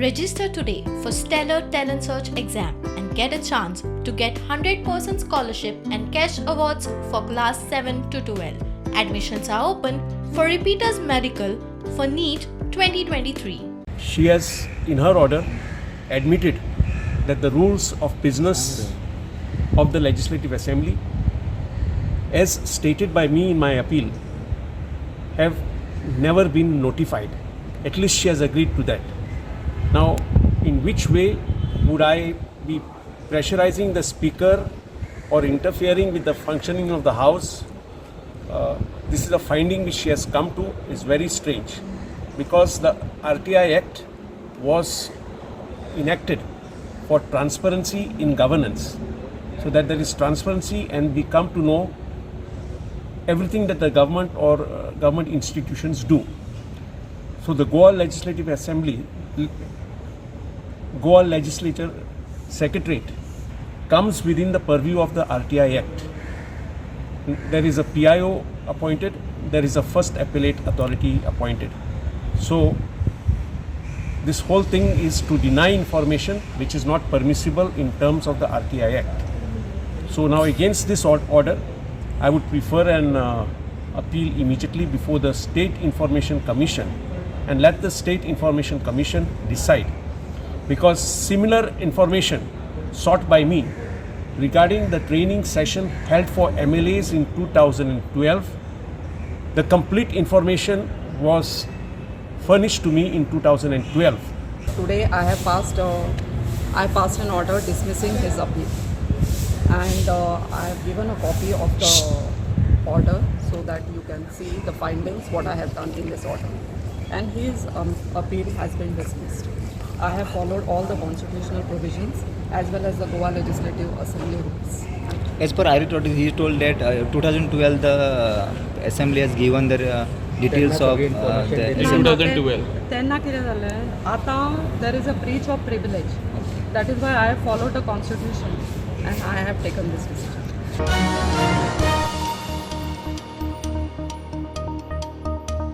Register today for Stellar Talent Search exam and get a chance to get 100% scholarship and cash awards for class 7 to 12. Admissions are open for repeaters medical for NEET 2023. She has, in her order, admitted that the rules of business of the Legislative Assembly, as stated by me in my appeal, have never been notified. At least she has agreed to that. Now, in which way would I be pressurizing the Speaker or interfering with the functioning of the House? This is a finding which she has come to is very strange, because the RTI Act was enacted for transparency in governance, so that there is transparency and we come to know everything that the government or government institutions do. So the Goa Legislative Assembly, Goa Legislature Secretariat comes within the purview of the RTI Act. There is a PIO appointed, there is a first appellate authority appointed. So this whole thing is to deny information which is not permissible in terms of the RTI Act. So now against this order, I would prefer an appeal immediately before the State Information Commission and let the State Information Commission decide, because similar information sought by me regarding the training session held for MLAs in 2012, the complete information was furnished to me in 2012. Today I passed an order dismissing his appeal, and I have given a copy of the order so that you can see the findings, what I have done in this order. And his appeal has been dismissed. I have followed all the constitutional provisions as well as the Goa Legislative Assembly rules. As per Aires Rodrigues, he told that 2012 the Assembly has given the details of the Assembly. 2012. There is a breach of privilege. That is why I have followed the constitution and I have taken this decision.